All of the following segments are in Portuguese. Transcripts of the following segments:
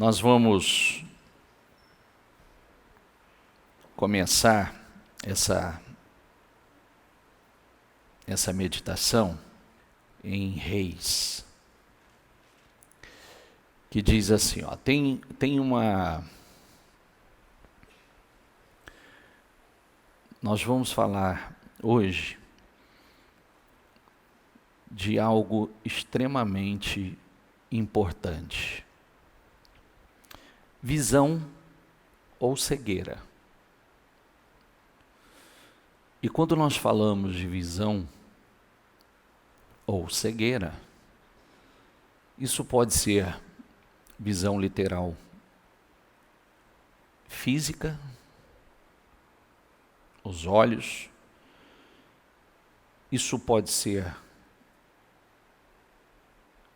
Nós vamos começar essa meditação em Reis, que diz assim, ó, tem uma... Nós vamos falar hoje de algo extremamente importante. Visão ou cegueira. E quando nós falamos de visão ou cegueira, isso pode ser visão literal física, os olhos, isso pode ser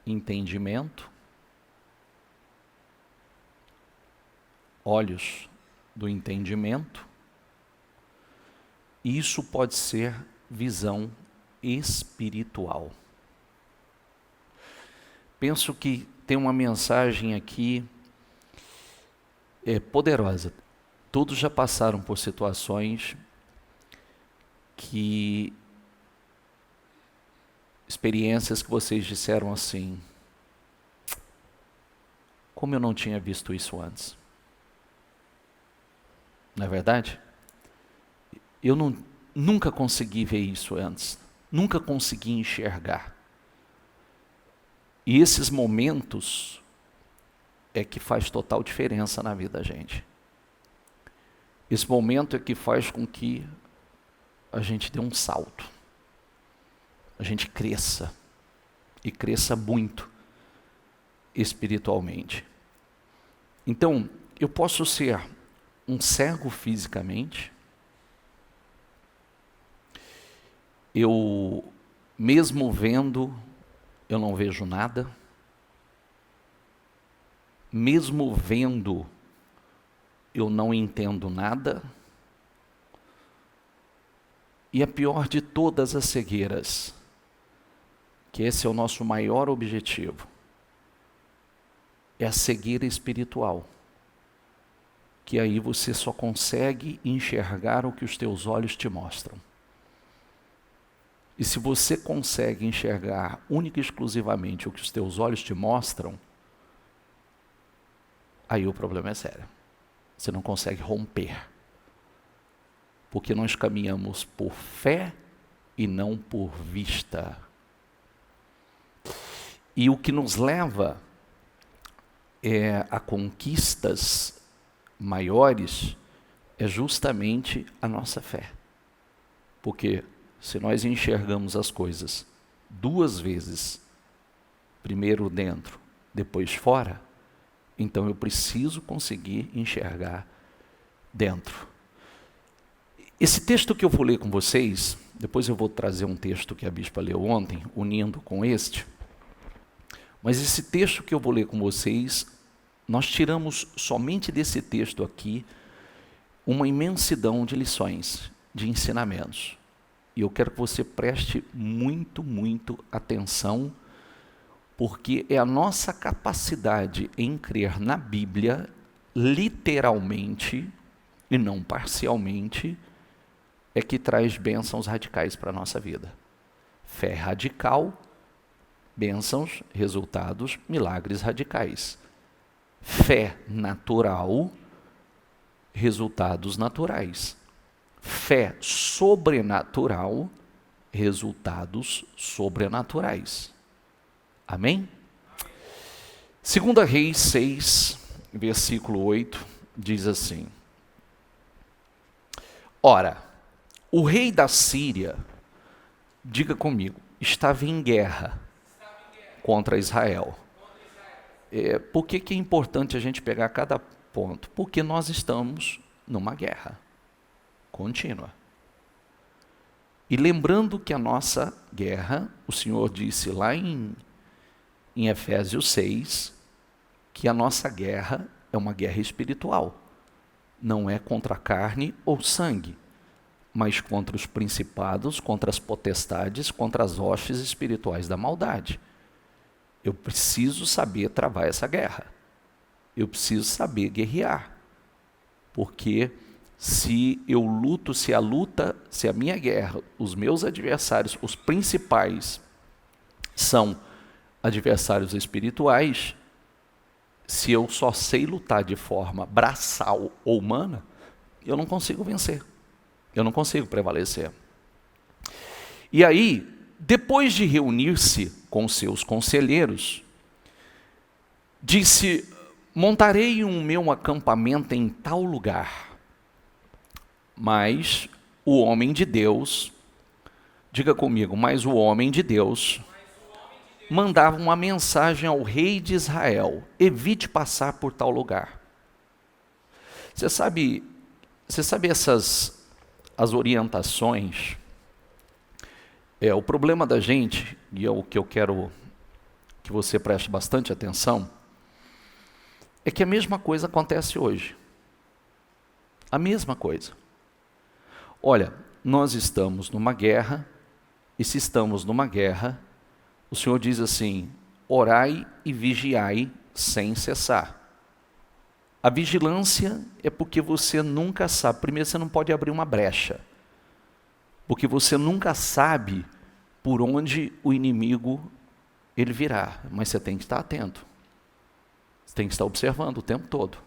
entendimento, olhos do entendimento, e isso pode ser visão espiritual. Penso que tem uma mensagem aqui poderosa. Todos já passaram por situações experiências que vocês disseram assim, como eu não tinha visto isso antes. Não é verdade? Eu nunca consegui ver isso antes, nunca consegui enxergar. E esses momentos é que faz total diferença na vida da gente. Esse momento é que faz com que a gente dê um salto, a gente cresça, e cresça muito espiritualmente. Então, eu posso ser um cego fisicamente, eu, mesmo vendo, eu não vejo nada, mesmo vendo, eu não entendo nada, e a pior de todas as cegueiras, que esse é o nosso maior objetivo, é a cegueira espiritual, que aí você só consegue enxergar o que os teus olhos te mostram. E se você consegue enxergar única e exclusivamente o que os teus olhos te mostram, aí o problema é sério. Você não consegue romper. Porque nós caminhamos por fé e não por vista. E o que nos leva a conquistas maiores é justamente a nossa fé. Porque se nós enxergamos as coisas duas vezes, primeiro dentro, depois fora, então eu preciso conseguir enxergar dentro. Esse texto que eu vou ler com vocês, depois eu vou trazer um texto que a bispa leu ontem, unindo com este, mas esse texto que eu vou ler com vocês, nós tiramos somente desse texto aqui uma imensidão de lições, de ensinamentos. E eu quero que você preste muito, muito atenção, porque é a nossa capacidade em crer na Bíblia, literalmente, e não parcialmente, é que traz bênçãos radicais para a nossa vida. Fé radical, bênçãos, resultados, milagres radicais. Fé natural, resultados naturais. Fé sobrenatural, resultados sobrenaturais. Amém? 2 Reis 6, versículo 8, diz assim: Ora, o rei da Síria, diga comigo, estava em guerra contra Israel. Por que é importante a gente pegar cada ponto? Porque nós estamos numa guerra contínua. E lembrando que a nossa guerra, o Senhor disse lá em Efésios 6, que a nossa guerra é uma guerra espiritual. Não é contra a carne ou sangue, mas contra os principados, contra as potestades, contra as hostes espirituais da maldade. Eu preciso saber travar essa guerra. eu preciso saber guerrear. Porque se eu luto, se a minha guerra, os meus adversários, os principais, são adversários espirituais, se eu só sei lutar de forma braçal ou humana, eu não consigo vencer, eu não consigo prevalecer. E aí, depois de reunir-se com seus conselheiros, disse: montarei um meu acampamento em tal lugar. Mas o homem de Deus, diga comigo, mas o homem de Deus mandava uma mensagem ao rei de Israel: evite passar por tal lugar. Você sabe as orientações, o problema da gente, e é o que eu quero que você preste bastante atenção, é que a mesma coisa acontece hoje. A mesma coisa. Olha, nós estamos numa guerra, e se estamos numa guerra, o Senhor diz assim: orai e vigiai sem cessar. A vigilância é porque você nunca sabe. Primeiro, você não pode abrir uma brecha, porque você nunca sabe por onde o inimigo ele virá, mas você tem que estar atento. Você tem que estar observando o tempo todo.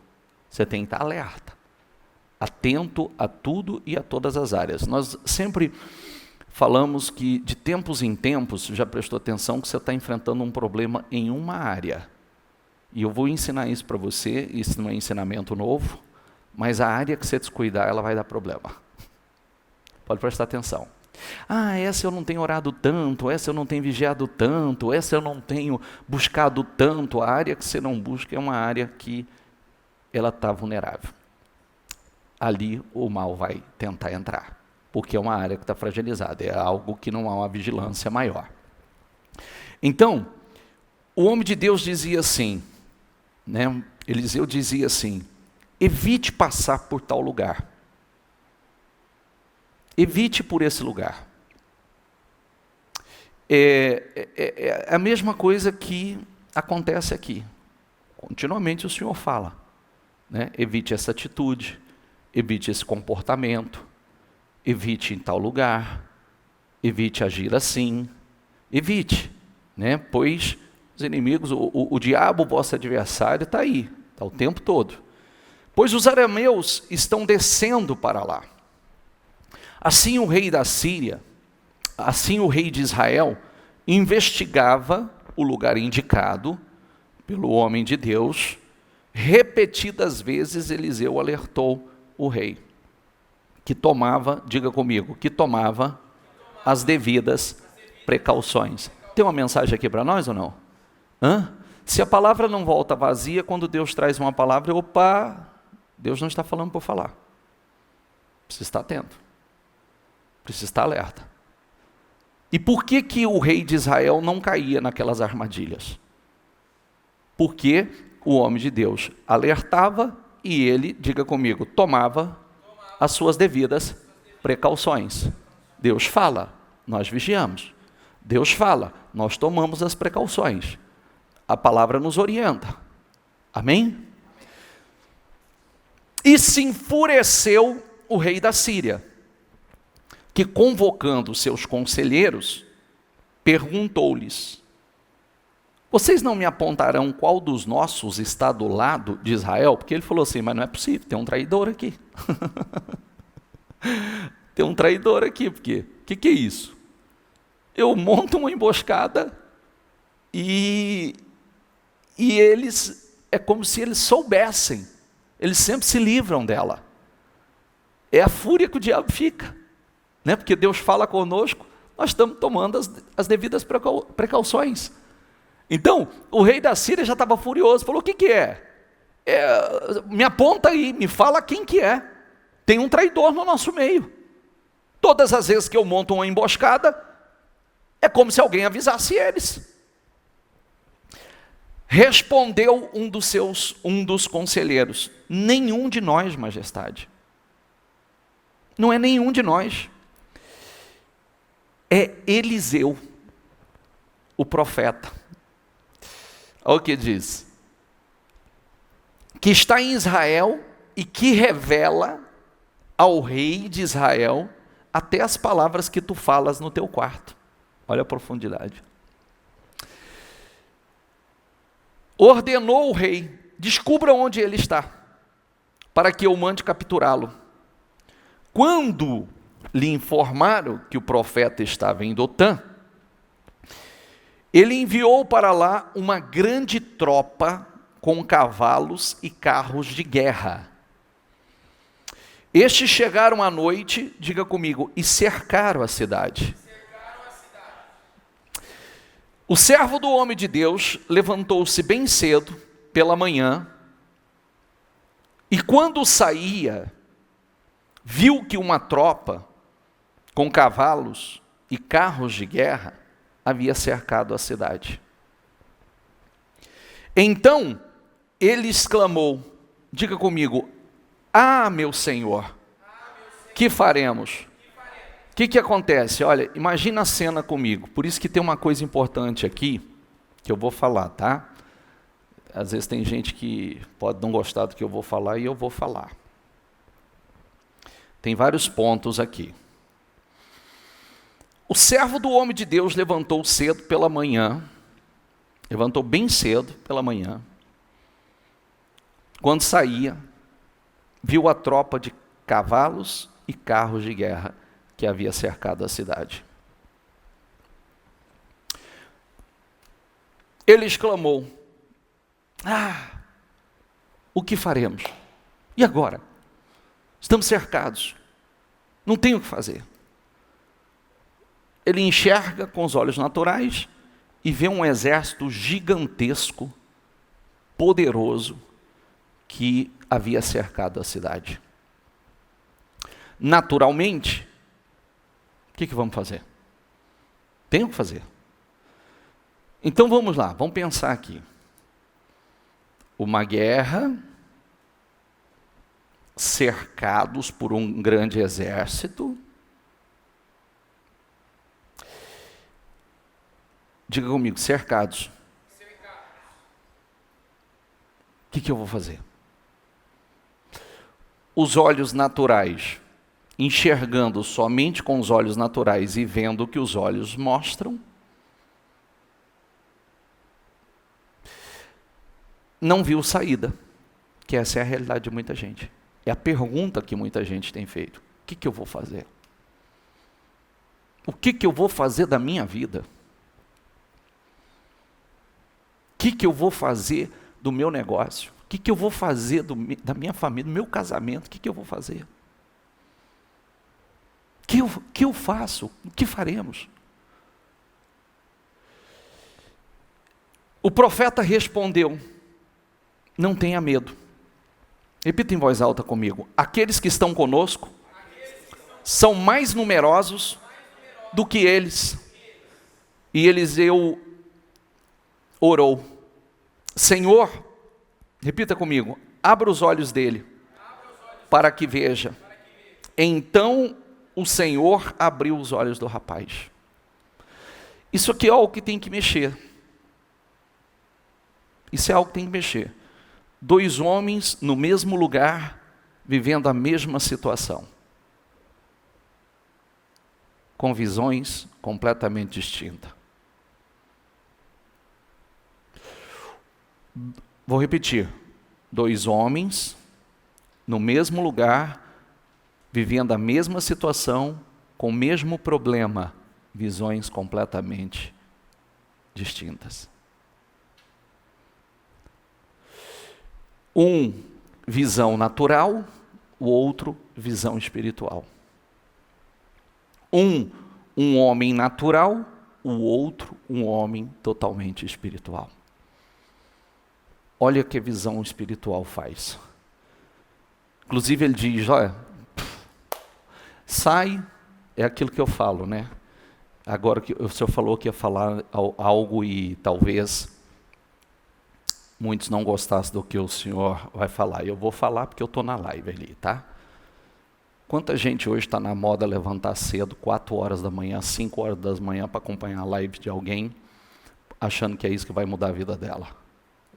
Você tem que estar alerta, atento a tudo e a todas as áreas. Nós sempre falamos que de tempos em tempos, já prestou atenção que você está enfrentando um problema em uma área. E eu vou ensinar isso para você, isso não é ensinamento novo, mas a área que você descuidar, ela vai dar problema. Pode prestar atenção. Essa eu não tenho orado tanto, essa eu não tenho vigiado tanto, essa eu não tenho buscado tanto. A área que você não busca é uma área que ela está vulnerável. Ali o mal vai tentar entrar, porque é uma área que está fragilizada, é algo que não há uma vigilância maior. Então, o homem de Deus dizia assim, Eliseu dizia assim: evite passar por tal lugar. Evite por esse lugar. É a mesma coisa que acontece aqui. Continuamente o Senhor fala, evite essa atitude, evite esse comportamento, evite em tal lugar, evite agir assim, evite, pois os inimigos, o diabo, vosso adversário, está aí, está o tempo todo. Pois os arameus estão descendo para lá. Assim o rei da Síria, assim o rei de Israel, investigava o lugar indicado pelo homem de Deus. Repetidas vezes Eliseu alertou o rei, que tomava, diga comigo, que tomava as devidas precauções. Tem uma mensagem aqui para nós ou não? Se a palavra não volta vazia, quando Deus traz uma palavra, Deus não está falando por falar. Precisa estar atento. Precisa estar alerta. E por que o rei de Israel não caía naquelas armadilhas? Porque o homem de Deus alertava e ele, diga comigo, tomava as suas devidas precauções. Deus fala, nós vigiamos. Deus fala, nós tomamos as precauções. A palavra nos orienta. Amém? E se enfureceu o rei da Síria, que, convocando seus conselheiros, perguntou-lhes: vocês não me apontarão qual dos nossos está do lado de Israel? Porque ele falou assim: mas não é possível, tem um traidor aqui. Tem um traidor aqui, porque o que é isso? Eu monto uma emboscada e eles, é como se eles soubessem, eles sempre se livram dela. É a fúria que o diabo fica. Porque Deus fala conosco, nós estamos tomando as devidas precauções. Então, o rei da Síria já estava furioso, falou: o que é? Me aponta aí, me fala quem que é. Tem um traidor no nosso meio. Todas as vezes que eu monto uma emboscada, é como se alguém avisasse eles. Respondeu um dos conselheiros: nenhum de nós, majestade. Não é nenhum de nós. É Eliseu, o profeta. Olha o que diz. que está em Israel e que revela ao rei de Israel até as palavras que tu falas no teu quarto. Olha a profundidade. Ordenou o rei: descubra onde ele está, para que eu mande capturá-lo. Quando lhe informaram que o profeta estava em Dotã, ele enviou para lá uma grande tropa com cavalos e carros de guerra. Estes chegaram à noite, diga comigo, e cercaram a cidade. O servo do homem de Deus levantou-se bem cedo, pela manhã, e quando saía, viu que uma tropa com cavalos e carros de guerra havia cercado a cidade. Então ele exclamou, diga comigo, meu Senhor, que faremos? O que acontece? Olha, imagina a cena comigo. Por isso que tem uma coisa importante aqui, que eu vou falar, tá? Às vezes tem gente que pode não gostar do que eu vou falar, e eu vou falar. Tem vários pontos aqui. O servo do homem de Deus levantou cedo pela manhã, levantou bem cedo pela manhã. Quando saía, viu a tropa de cavalos e carros de guerra que havia cercado a cidade. Ele exclamou, o que faremos? E agora? Estamos cercados, não tem o que fazer. Ele enxerga com os olhos naturais e vê um exército gigantesco, poderoso, que havia cercado a cidade. Naturalmente, o que vamos fazer? Tem o que fazer. Então vamos lá, vamos pensar aqui. Uma guerra, cercados por um grande exército. Diga comigo, cercados. O que eu vou fazer? Os olhos naturais, enxergando somente com os olhos naturais e vendo o que os olhos mostram, não viu saída, que essa é a realidade de muita gente. É a pergunta que muita gente tem feito. O que eu vou fazer? O que eu vou fazer da minha vida? O que eu vou fazer do meu negócio? O que eu vou fazer da minha família, do meu casamento? O que eu vou fazer? O que eu faço? O que faremos? O profeta respondeu, não tenha medo. Repita em voz alta comigo. Aqueles que estão conosco são mais numerosos do que eles. E Eliseu orou, Senhor, repita comigo, abra os olhos dele, para que veja. Então o Senhor abriu os olhos do rapaz. Isso aqui é algo que tem que mexer. Isso é algo que tem que mexer. Dois homens no mesmo lugar, vivendo a mesma situação, com visões completamente distintas. Vou repetir. Dois homens no mesmo lugar, vivendo a mesma situação, com o mesmo problema, visões completamente distintas. Um, visão natural, o outro, visão espiritual. Um homem natural, o outro, um homem totalmente espiritual. Olha o que a visão espiritual faz. Inclusive ele diz, olha, sai, é aquilo que eu falo, né? Agora que o senhor falou que ia falar algo e talvez muitos não gostassem do que o senhor vai falar. Eu vou falar porque eu estou na live ali, tá? Quanta gente hoje está na moda levantar cedo, 4 horas da manhã, 5 horas da manhã, para acompanhar a live de alguém, achando que é isso que vai mudar a vida dela.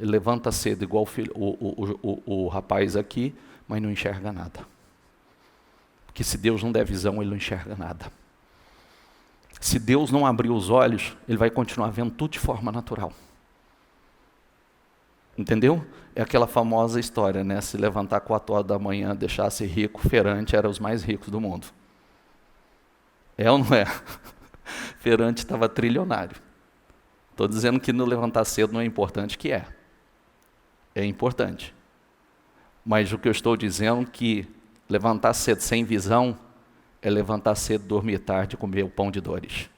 Ele levanta cedo, igual o rapaz aqui, mas não enxerga nada. Porque se Deus não der visão, ele não enxerga nada. Se Deus não abrir os olhos, ele vai continuar vendo tudo de forma natural. Entendeu? É aquela famosa história, né? Se levantar 4 horas da manhã, deixasse rico, Ferrante era os mais ricos do mundo. É ou não é? Ferrante estava trilionário. Estou dizendo que no levantar cedo não é importante, que é. É importante. Mas o que eu estou dizendo é que levantar cedo sem visão é levantar cedo, dormir tarde e comer o pão de dores.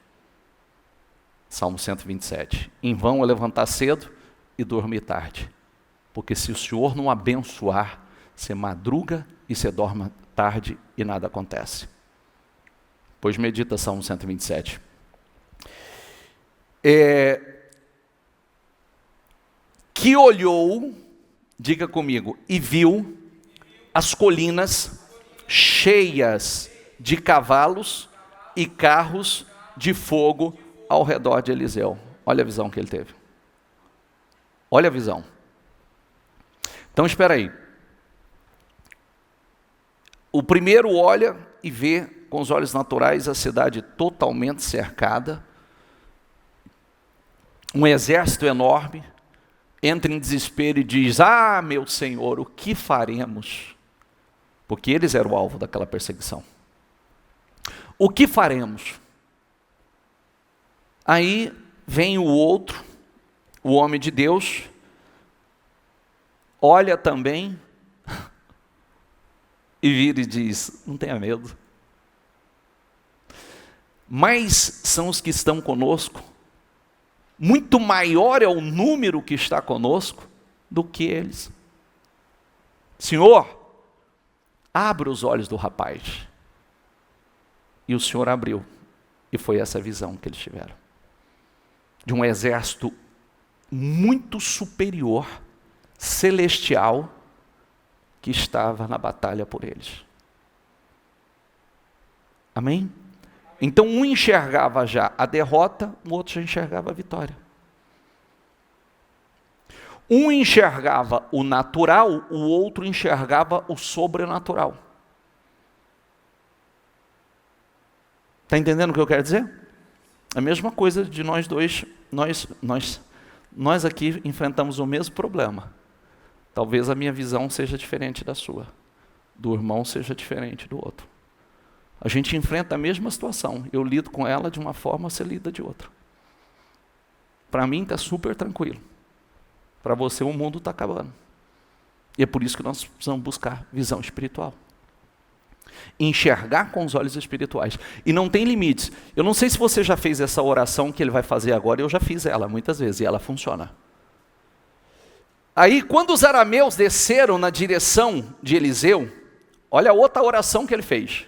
Salmo 127. Em vão é levantar cedo e dormir tarde. Porque se o Senhor não abençoar, você madruga e você dorme tarde e nada acontece. Pois medita Salmo 127. Que olhou, diga comigo, e viu as colinas cheias de cavalos e carros de fogo ao redor de Eliseu. Olha a visão que ele teve. Olha a visão. Então espera aí. O primeiro olha e vê com os olhos naturais a cidade totalmente cercada, um exército enorme, entra em desespero e diz: ah, meu Senhor, o que faremos? Porque eles eram o alvo daquela perseguição. O que faremos? Aí vem o outro, o homem de Deus, olha também e vira e diz: não tenha medo. Mas são os que estão conosco, muito maior é o número que está conosco do que eles. Senhor, abra os olhos do rapaz. E o Senhor abriu, e foi essa visão que eles tiveram. De um exército muito superior, celestial, que estava na batalha por eles. Amém? Então um enxergava já a derrota, o outro já enxergava a vitória. Um enxergava o natural, o outro enxergava o sobrenatural. Está entendendo o que eu quero dizer? A mesma coisa de nós dois, nós aqui enfrentamos o mesmo problema. Talvez a minha visão seja diferente da sua, do irmão seja diferente do outro. A gente enfrenta a mesma situação, eu lido com ela de uma forma, você lida de outra. Para mim está super tranquilo, para você o mundo está acabando. E é por isso que nós precisamos buscar visão espiritual. Enxergar com os olhos espirituais. E não tem limites. Eu não sei se você já fez essa oração que ele vai fazer agora, eu já fiz ela muitas vezes e ela funciona. Aí quando os arameus desceram na direção de Eliseu, olha a outra oração que ele fez.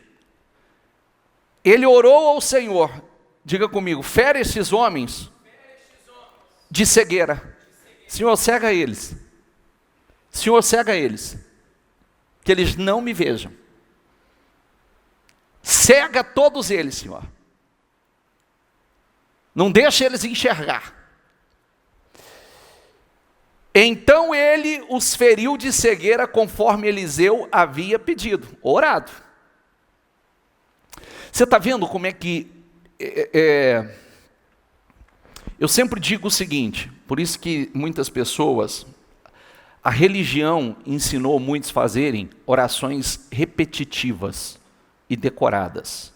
Ele orou ao Senhor, diga comigo, fere esses homens de cegueira. Senhor, cega eles. Senhor, cega eles. Que eles não me vejam. Cega todos eles, Senhor. Não deixe eles enxergar. Então ele os feriu de cegueira conforme Eliseu havia pedido, orado. Você está vendo como é que... Eu sempre digo o seguinte, por isso que muitas pessoas... A religião ensinou muitos a fazerem orações repetitivas e decoradas.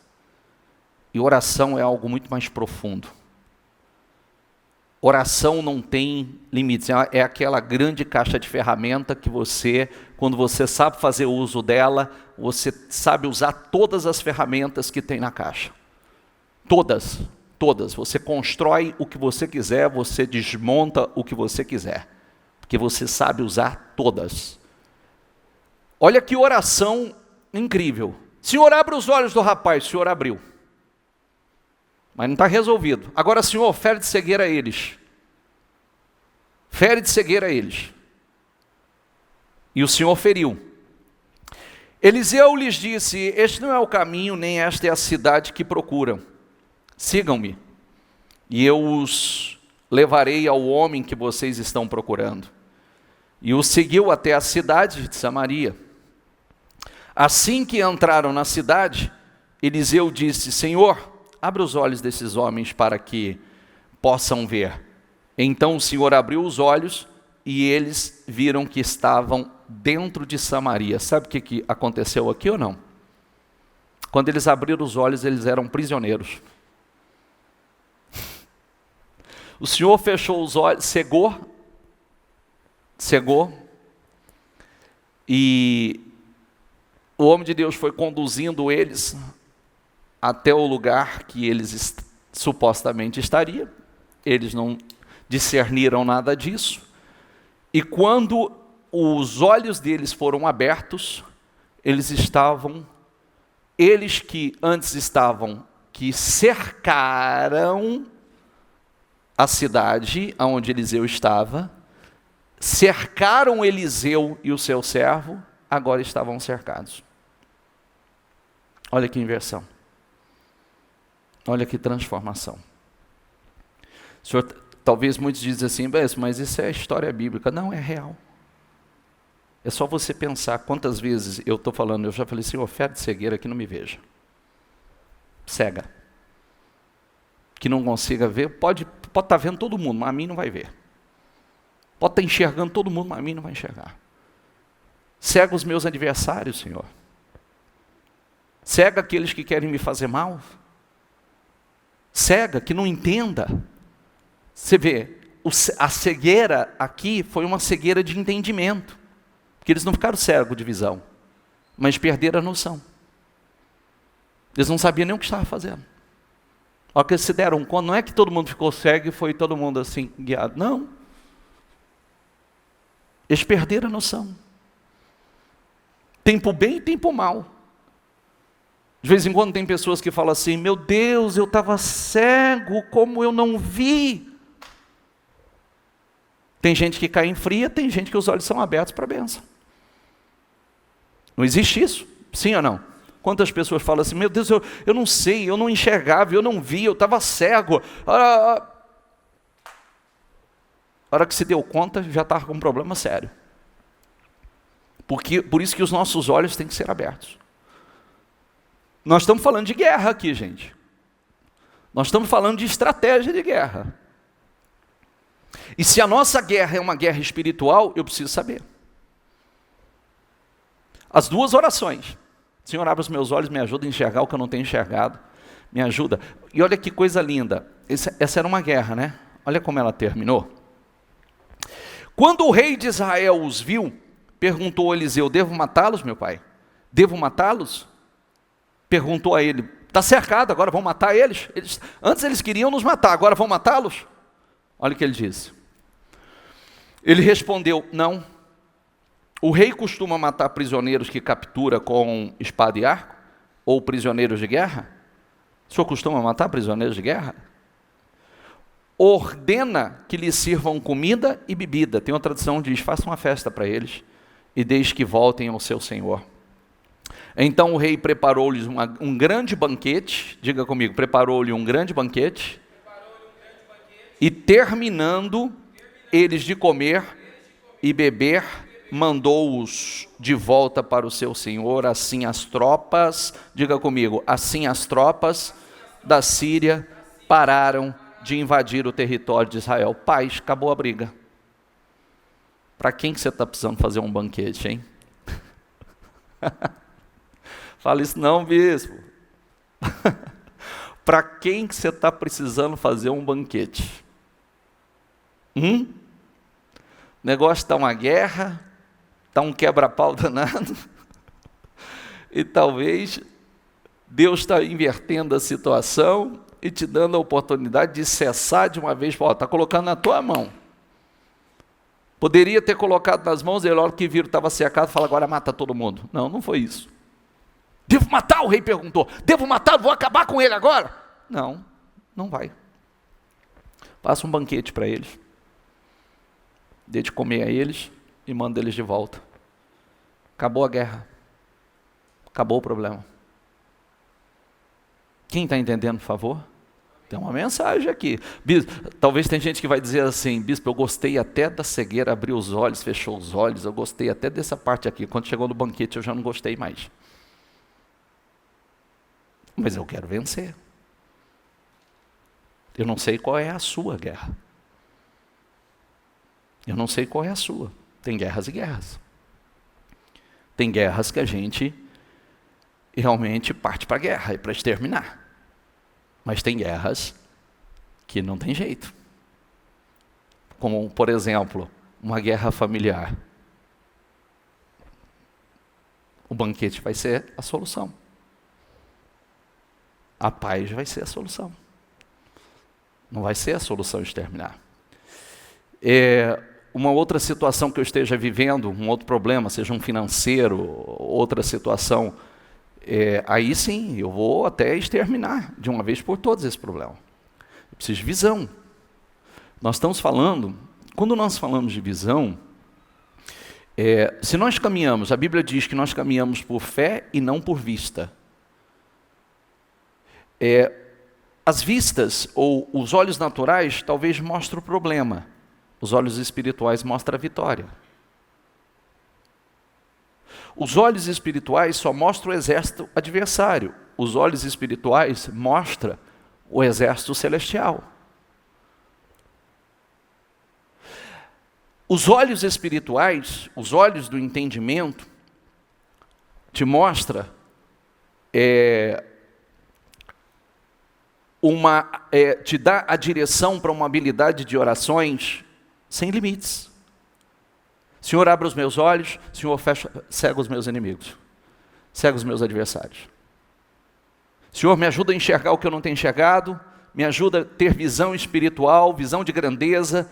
E oração é algo muito mais profundo. Oração não tem limites, é aquela grande caixa de ferramenta que você, quando você sabe fazer uso dela, você sabe usar todas as ferramentas que tem na caixa. Todas, todas. Você constrói o que você quiser, você desmonta o que você quiser, porque você sabe usar todas. Olha que oração incrível. Senhor, abre os olhos do rapaz. O Senhor abriu. Mas não está resolvido. Agora, Senhor, fere de cegueira eles. Fere de cegueira eles. E o Senhor feriu. Eliseu lhes disse: este não é o caminho, nem esta é a cidade que procuram. Sigam-me, e eu os levarei ao homem que vocês estão procurando. e o seguiu até a cidade de Samaria. Assim que entraram na cidade, Eliseu disse: Senhor, abre os olhos desses homens para que possam ver. Então o Senhor abriu os olhos e eles viram que estavam dentro de Samaria. Sabe o que aconteceu aqui ou não? Quando eles abriram os olhos, eles eram prisioneiros. O Senhor fechou os olhos, cegou, e o homem de Deus foi conduzindo eles até o lugar que eles supostamente estariam. Eles não discerniram nada disso. E quando os olhos deles foram abertos, eles que antes estavam, que cercaram a cidade onde Eliseu estava, cercaram Eliseu e o seu servo, agora estavam cercados. Olha que inversão. Olha que transformação. Senhor, talvez muitos dizem assim, mas isso é história bíblica. Não, é real. É só você pensar quantas vezes eu estou falando, eu já falei, Senhor, fé de cegueira que não me veja. Cega. Que não consiga ver, pode estar vendo todo mundo, mas a mim não vai ver. Pode estar enxergando todo mundo, mas a mim não vai enxergar. Cega os meus adversários, Senhor. Cega aqueles que querem me fazer mal. Cega, que não entenda. Você vê, a cegueira aqui foi uma cegueira de entendimento. Porque eles não ficaram cegos de visão, mas perderam a noção. Eles não sabiam nem o que estavam fazendo. A hora que eles se deram conta, não é que todo mundo ficou cego e foi todo mundo assim guiado. Não. Eles perderam a noção. Tempo bem e tempo mal. De vez em quando tem pessoas que falam assim, meu Deus, eu estava cego, como eu não vi. Tem gente que cai em fria, tem gente que os olhos são abertos para a bênção. Não existe isso? Sim ou não? Quantas pessoas falam assim, meu Deus, eu não sei, eu não enxergava, eu não vi, eu estava cego. A hora que se deu conta, já estava com um problema sério. Por isso que os nossos olhos têm que ser abertos. Nós estamos falando de guerra aqui, gente. Nós estamos falando de estratégia de guerra. E se a nossa guerra é uma guerra espiritual, eu preciso saber. As duas orações. Senhor, abre os meus olhos, me ajuda a enxergar o que eu não tenho enxergado. Me ajuda. E olha que coisa linda. Essa era uma guerra, né? Olha como ela terminou. Quando o rei de Israel os viu, perguntou a Eliseu, devo matá-los, meu pai? Devo matá-los? Perguntou a ele, está cercado, agora vão matar eles? Antes eles queriam nos matar, agora vão matá-los? Olha o que ele disse. Ele respondeu, não. O rei costuma matar prisioneiros que captura com espada e arco? Ou prisioneiros de guerra? O senhor costuma matar prisioneiros de guerra? Ordena que lhes sirvam comida e bebida. Tem outra tradução que diz, faça uma festa para eles e deixe que voltem ao seu senhor. Então o rei preparou-lhes um grande banquete, diga comigo, preparou-lhe um grande banquete, e terminando eles de comer e beber, mandou-os de volta para o seu senhor. Assim as tropas, diga comigo, assim as tropas da Síria pararam de invadir o território de Israel. Paz, acabou a briga. Para quem que você está precisando fazer um banquete, hein? Fala isso não, bispo. Para quem que você está precisando fazer um banquete? O negócio está uma guerra, está um quebra-pau danado, e talvez Deus está invertendo a situação e te dando a oportunidade de cessar de uma vez. Está colocando na tua mão. Poderia ter colocado nas mãos, e a hora que viram estava cercado, fala, agora mata todo mundo. Não, não foi isso. Devo matar? O rei perguntou. Devo matar? Vou acabar com ele agora? Não, não vai. Faça um banquete para eles. Dê de comer a eles e manda eles de volta. Acabou a guerra. Acabou o problema. Quem está entendendo, por favor? Tem uma mensagem aqui. Bispo, talvez tem gente que vai dizer assim, bispo, eu gostei até da cegueira, abriu os olhos, fechou os olhos, eu gostei até dessa parte aqui. Quando chegou no banquete eu já não gostei mais. Mas eu quero vencer. Eu não sei qual é a sua guerra. Eu não sei qual é a sua. Tem guerras e guerras. Tem guerras que a gente realmente parte para a guerra e para exterminar. Mas tem guerras que não tem jeito. Como, por exemplo, uma guerra familiar. O banquete vai ser a solução. A paz vai ser a solução. Não vai ser a solução exterminar. Uma outra situação que eu esteja vivendo, um outro problema, seja um financeiro, outra situação, aí sim, eu vou até exterminar de uma vez por todas esse problema. Eu preciso de visão. Nós estamos falando, quando nós falamos de visão, se nós caminhamos, a Bíblia diz que nós caminhamos por fé e não por vista. As vistas, ou os olhos naturais, talvez mostrem o problema. Os olhos espirituais mostram a vitória. Os olhos espirituais só mostram o exército adversário. Os olhos espirituais mostram o exército celestial. Os olhos espirituais, os olhos do entendimento, te mostram te dá a direção para uma habilidade de orações sem limites. Senhor, abre os meus olhos, Senhor, cega os meus inimigos, cega os meus adversários. Senhor, me ajuda a enxergar o que eu não tenho enxergado, me ajuda a ter visão espiritual, visão de grandeza,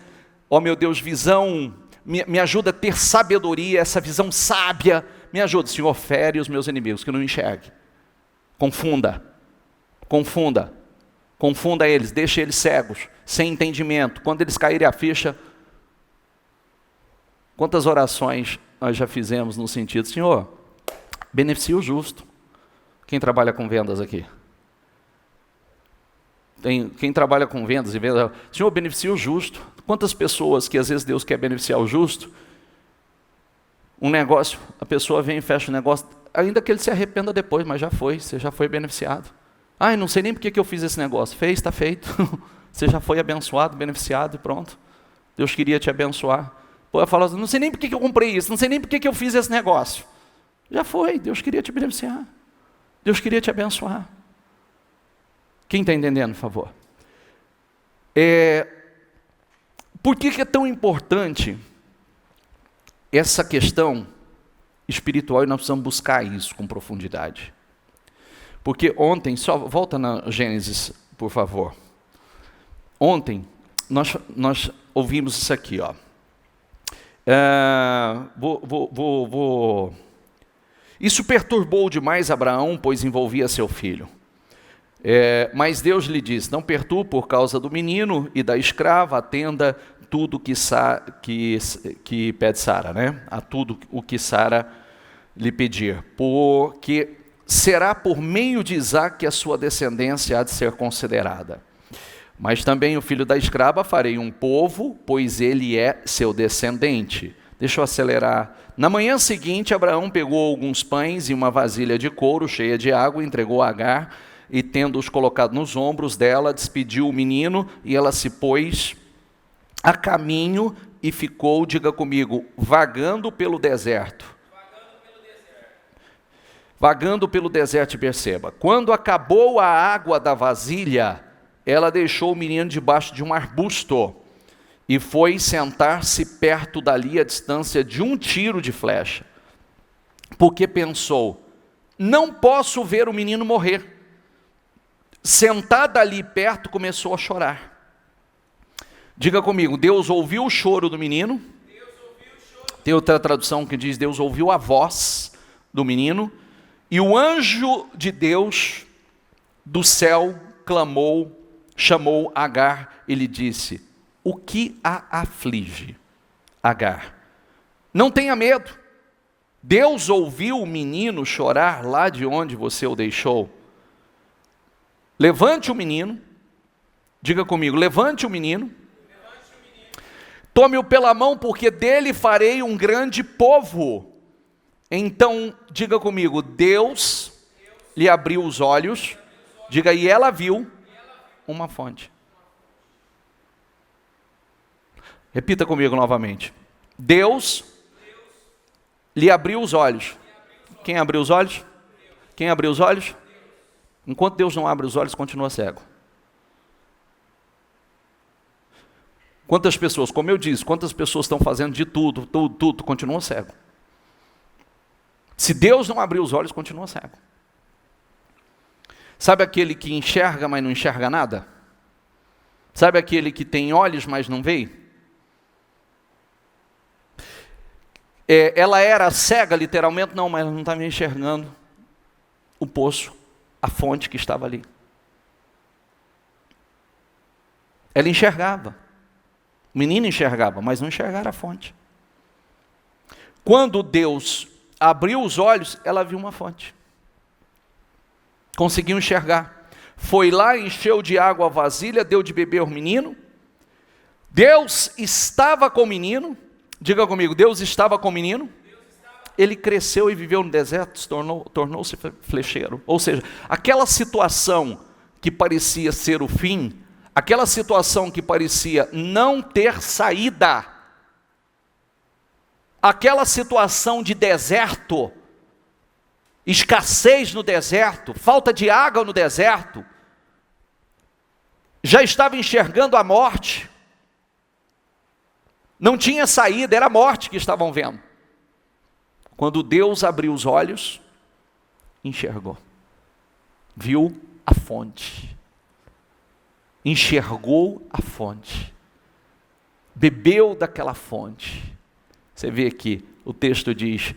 ó meu Deus, visão, me ajuda a ter sabedoria, essa visão sábia, me ajuda, Senhor, fere os meus inimigos, que eu não enxergue. Confunda eles, deixe eles cegos, sem entendimento. Quando eles caírem a ficha, quantas orações nós já fizemos no sentido, Senhor, beneficia o justo. Quem trabalha com vendas aqui? Quem trabalha com vendas e vendas, Senhor, beneficia o justo. Quantas pessoas que às vezes Deus quer beneficiar o justo, um negócio, a pessoa vem e fecha o negócio, ainda que ele se arrependa depois, mas já foi, você já foi beneficiado. Ai, não sei nem por que eu fiz esse negócio. Fez, está feito. Você já foi abençoado, beneficiado e pronto. Deus queria te abençoar. Pô, eu falo assim, não sei nem por que eu comprei isso, não sei nem por que eu fiz esse negócio. Já foi, Deus queria te beneficiar. Deus queria te abençoar. Quem está entendendo, por favor? Por que é tão importante essa questão espiritual e nós precisamos buscar isso com profundidade? Porque ontem, só volta na Gênesis, por favor. Ontem, nós ouvimos isso aqui, ó. Isso perturbou demais Abraão, pois envolvia seu filho. Mas Deus lhe disse, não perturbe por causa do menino e da escrava, atenda tudo que pede Sara, né? A tudo o que Sara lhe pedir, porque será por meio de Isaque que a sua descendência há de ser considerada. Mas também o filho da escrava farei um povo, pois ele é seu descendente. Deixa eu acelerar. Na manhã seguinte, Abraão pegou alguns pães e uma vasilha de couro cheia de água, entregou a Agar, e tendo-os colocado nos ombros dela, despediu o menino, e ela se pôs a caminho e ficou, diga comigo, vagando pelo deserto. Vagando pelo deserto, perceba. Quando acabou a água da vasilha, ela deixou o menino debaixo de um arbusto e foi sentar-se perto dali, a distância de um tiro de flecha. Porque pensou, não posso ver o menino morrer. Sentada ali perto, começou a chorar. Diga comigo, Deus ouviu o choro do menino. Tem outra tradução que diz, Deus ouviu a voz do menino. E o anjo de Deus do céu clamou, chamou Agar e lhe disse, o que a aflige, Agar? Não tenha medo. Deus ouviu o menino chorar lá de onde você o deixou. Levante o menino, Diga comigo, levante o menino, tome-o pela mão, porque dele farei um grande povo. Então, diga comigo, Deus lhe abriu os olhos, diga, e ela viu uma fonte. Repita comigo novamente. Deus lhe abriu os olhos. Quem abriu os olhos? Quem abriu os olhos? Enquanto Deus não abre os olhos, continua cego. Quantas pessoas, como eu disse, quantas pessoas estão fazendo de tudo, continua cego. Se Deus não abrir os olhos, continua cego. Sabe aquele que enxerga, mas não enxerga nada? Sabe aquele que tem olhos, mas não vê? Ela era cega, literalmente, não, mas ela não estava enxergando o poço, a fonte que estava ali. Ela enxergava. O menino enxergava, mas não enxergara a fonte. Quando Deus abriu os olhos, ela viu uma fonte. Conseguiu enxergar. Foi lá, encheu de água a vasilha, deu de beber ao menino. Deus estava com o menino. Diga comigo, Deus estava com o menino. Ele cresceu e viveu no deserto, tornou-se flecheiro. Ou seja, aquela situação que parecia ser o fim, aquela situação que parecia não ter saída, aquela situação de deserto, escassez no deserto, falta de água no deserto, já estava enxergando a morte, não tinha saída, era a morte que estavam vendo. Quando Deus abriu os olhos, enxergou, viu a fonte, enxergou a fonte, bebeu daquela fonte. Você vê aqui, o texto diz,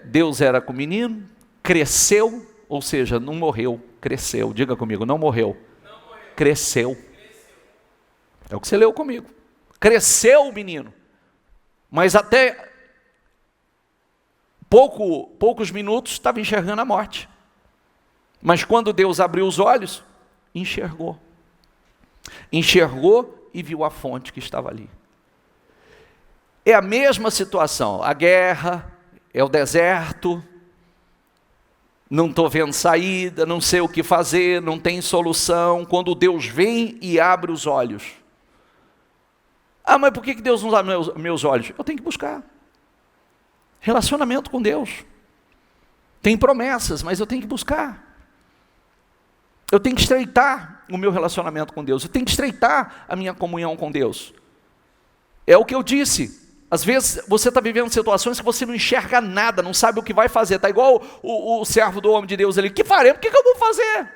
Deus era com o menino, cresceu, ou seja, não morreu, cresceu. Diga comigo, não morreu, cresceu. É o que você leu comigo. Cresceu o menino, mas até poucos minutos estava enxergando a morte. Mas quando Deus abriu os olhos, enxergou. Enxergou e viu a fonte que estava ali. É a mesma situação, a guerra, é o deserto, não estou vendo saída, não sei o que fazer, não tem solução. Quando Deus vem e abre os olhos. Ah, mas por que Deus não abre meus olhos? Eu tenho que buscar. Relacionamento com Deus. Tem promessas, mas eu tenho que buscar. Eu tenho que estreitar o meu relacionamento com Deus. Eu tenho que estreitar a minha comunhão com Deus. É o que eu disse. Às vezes você está vivendo situações que você não enxerga nada, não sabe o que vai fazer. Está igual o servo do homem de Deus ali. O que farei? O que eu vou fazer?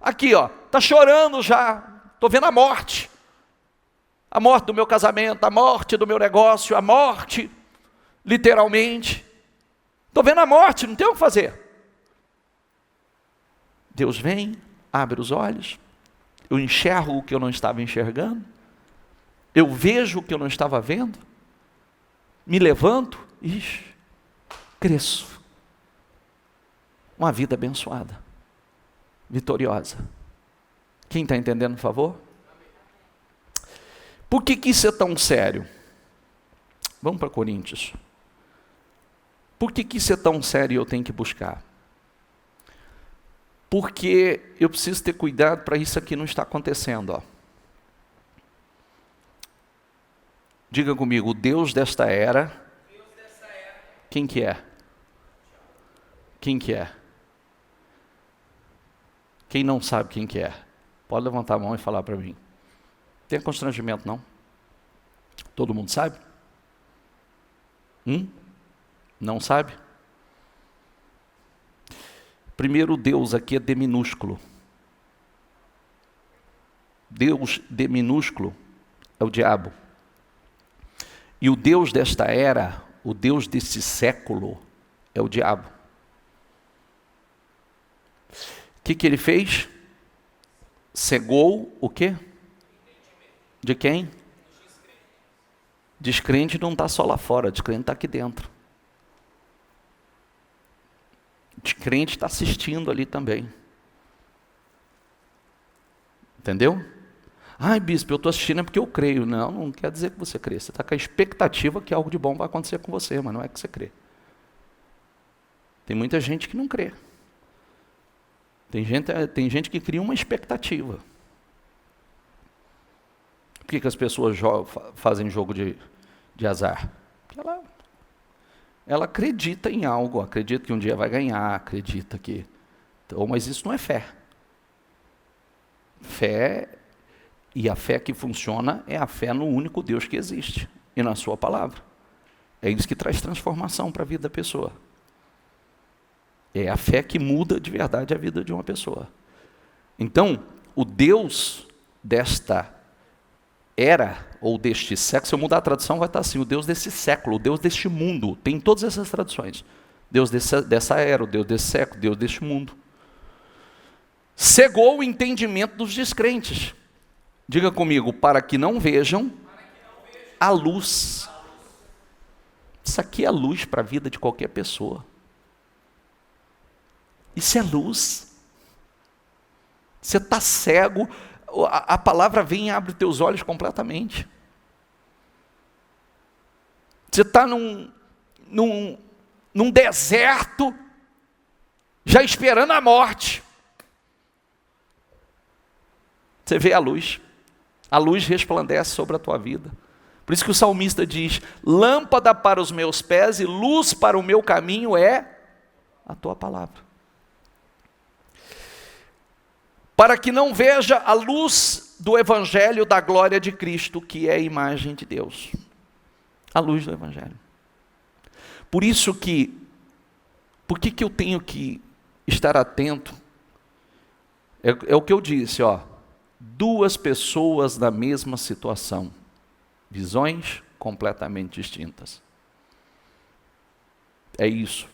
Aqui, ó, está chorando já. Estou vendo a morte. A morte do meu casamento, a morte do meu negócio, a morte, literalmente. Estou vendo a morte, não tenho o que fazer. Deus vem, abre os olhos, eu enxergo o que eu não estava enxergando, eu vejo o que eu não estava vendo, me levanto e cresço. Uma vida abençoada, vitoriosa. Quem está entendendo, por favor? Por que isso é tão sério? Vamos para Coríntios. Por que isso é tão sério e eu tenho que buscar? Porque eu preciso ter cuidado para isso aqui não estar acontecendo. Ó. Diga comigo, o Deus desta era, quem que é? Quem que é? Quem não sabe quem que é? Pode levantar a mão e falar para mim. Não tem constrangimento não? Todo mundo sabe? Não sabe? Primeiro, Deus aqui é D minúsculo. Deus D minúsculo é o diabo. E o Deus desta era, o Deus desse século, é o diabo. O que ele fez? Cegou o quê? De quem? Descrente não está só lá fora, descrente está aqui dentro. Descrente está assistindo ali também. Entendeu? Ai, bispo, eu estou assistindo é porque eu creio. Não, não quer dizer que você crê. Você está com a expectativa que algo de bom vai acontecer com você, mas não é que você crê. Tem muita gente que não crê. Tem gente que cria uma expectativa. Por que as pessoas fazem jogo de azar? Porque ela acredita em algo, acredita que um dia vai ganhar, acredita que... Então, mas isso não é fé. Fé, e a fé que funciona é a fé no único Deus que existe e na sua palavra. É isso que traz transformação para a vida da pessoa. É a fé que muda de verdade a vida de uma pessoa. Então, o Deus desta era, ou deste século, se eu mudar a tradução vai estar assim, o Deus desse século, o Deus deste mundo, tem todas essas traduções. Deus dessa era, o Deus desse século, Deus deste mundo. Cegou o entendimento dos descrentes. Diga comigo, para que não vejam a luz. Isso aqui é luz para a vida de qualquer pessoa. Isso é luz. Você está cego, a palavra vem e abre teus olhos completamente. Você está num deserto, já esperando a morte. Você vê a luz resplandece sobre a tua vida. Por isso que o salmista diz, lâmpada para os meus pés e luz para o meu caminho é a tua palavra. Para que não veja a luz do evangelho da glória de Cristo, que é a imagem de Deus. A luz do evangelho. Por isso que, por que eu tenho que estar atento? É o que eu disse, ó. Duas pessoas na mesma situação. Visões completamente distintas. É isso.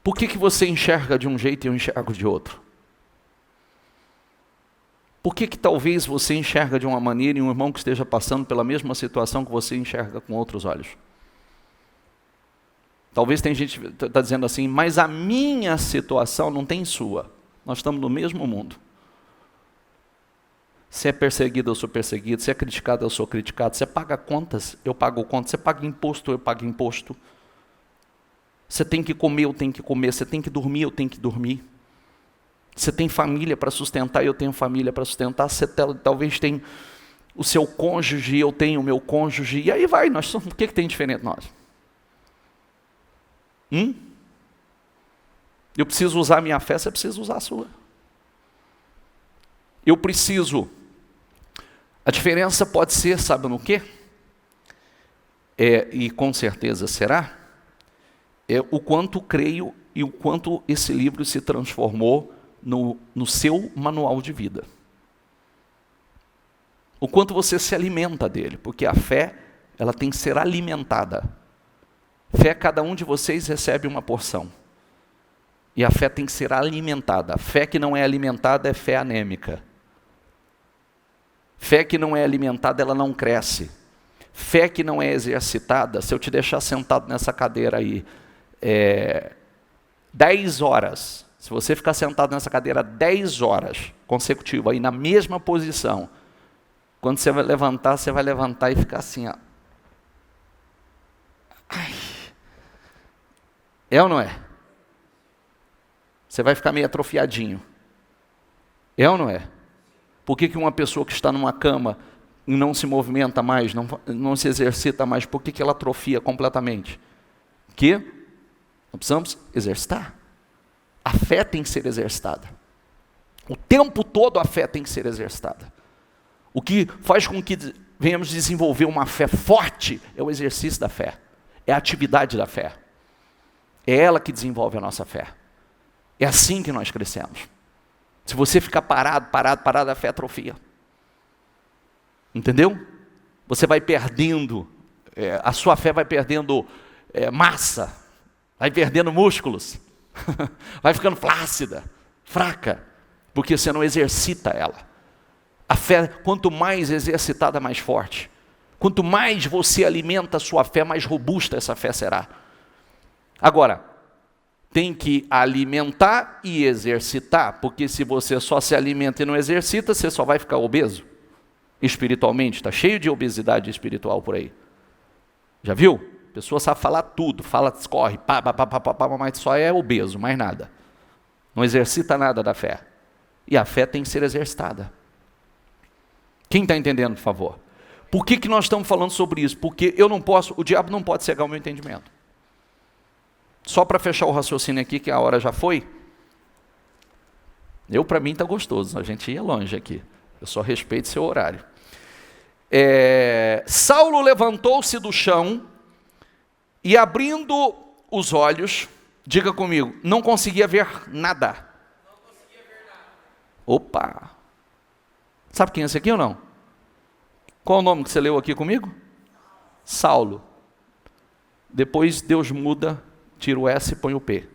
Por que você enxerga de um jeito e eu enxergo de outro? Por que talvez você enxerga de uma maneira e um irmão que esteja passando pela mesma situação que você enxerga com outros olhos? Talvez tem gente que está dizendo assim, mas a minha situação não tem sua. Nós estamos no mesmo mundo. Se é perseguido, eu sou perseguido. Se é criticado, eu sou criticado. Você paga contas, eu pago contas. Você paga imposto, eu pago imposto. Você tem que comer, eu tenho que comer. Você tem que dormir, eu tenho que dormir. Você tem família para sustentar, eu tenho família para sustentar. Você talvez tem o seu cônjuge, eu tenho o meu cônjuge. E aí vai, o que tem diferente nós? Eu preciso usar a minha fé, você precisa usar a sua. Eu preciso. A diferença pode ser, sabe no quê? E com certeza será, o quanto creio e o quanto esse livro se transformou no seu manual de vida. O quanto você se alimenta dele, porque a fé, ela tem que ser alimentada. Fé, cada um de vocês recebe uma porção. E a fé tem que ser alimentada. A fé que não é alimentada é fé anêmica. Fé que não é alimentada, ela não cresce. Fé que não é exercitada, se eu te deixar sentado nessa cadeira aí, 10 horas, se você ficar sentado nessa cadeira 10 horas consecutivas, aí na mesma posição, quando você vai levantar e ficar assim, ó. Ai. É ou não é? Você vai ficar meio atrofiadinho. É ou não é? Por que uma pessoa que está numa cama e não se movimenta mais, não se exercita mais, por que ela atrofia completamente? Que nós precisamos exercitar. A fé tem que ser exercitada. O tempo todo a fé tem que ser exercitada. O que faz com que venhamos desenvolver uma fé forte é o exercício da fé. É a atividade da fé. É ela que desenvolve a nossa fé. É assim que nós crescemos. Se você ficar parado, a fé atrofia. Entendeu? Você vai perdendo, a sua fé vai perdendo massa, vai perdendo músculos, vai ficando flácida, fraca, porque você não exercita ela. A fé, quanto mais exercitada, mais forte. Quanto mais você alimenta a sua fé, mais robusta essa fé será. Agora, tem que alimentar e exercitar, porque se você só se alimenta e não exercita, você só vai ficar obeso espiritualmente. Está cheio de obesidade espiritual por aí. Já viu? A pessoa sabe falar tudo, fala, escorre, pá, mas só é obeso, mais nada. Não exercita nada da fé. E a fé tem que ser exercitada. Quem está entendendo, por favor? Por que nós estamos falando sobre isso? Porque eu não posso, o diabo não pode cegar o meu entendimento. Só para fechar o raciocínio aqui, que a hora já foi. Para mim está gostoso, a gente ia longe aqui. Eu só respeito seu horário. Saulo levantou-se do chão e abrindo os olhos, diga comigo, não conseguia ver nada. Opa! Sabe quem é esse aqui ou não? Qual o nome que você leu aqui comigo? Saulo. Depois Deus muda, tira o S e põe o P.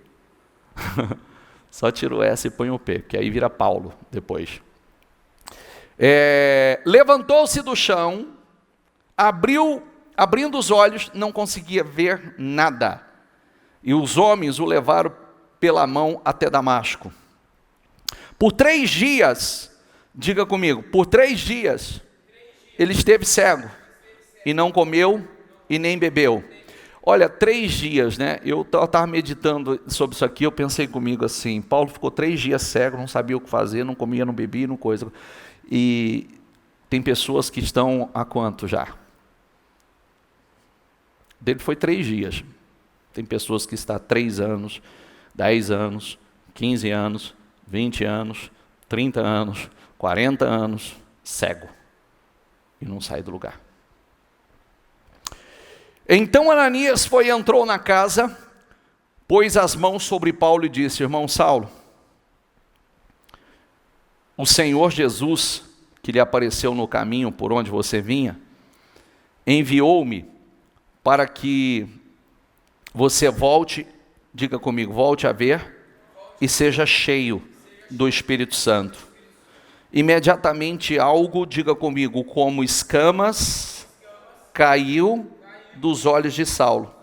Só tira o S e põe o P, que aí vira Paulo depois. Levantou-se do chão, abrindo os olhos, não conseguia ver nada. E os homens o levaram pela mão até Damasco. Por 3 dias, diga comigo, por 3 dias, ele esteve cego, e não comeu e nem bebeu. Olha, 3 dias, né? Eu estava meditando sobre isso aqui, eu pensei comigo assim, Paulo ficou 3 dias cego, não sabia o que fazer, não comia, não bebia, não coisa. E tem pessoas que estão há quanto já? Dele foi 3 dias. Tem pessoas que estão há 3 anos, 10 anos, 15 anos, 20 anos, 30 anos, 40 anos, cego. E não sai do lugar. Então Ananias entrou na casa, pôs as mãos sobre Paulo e disse, irmão Saulo, o Senhor Jesus, que lhe apareceu no caminho por onde você vinha, enviou-me para que você volte, diga comigo, volte a ver e seja cheio do Espírito Santo. Imediatamente algo, diga comigo, como escamas, caiu dos olhos de Saulo.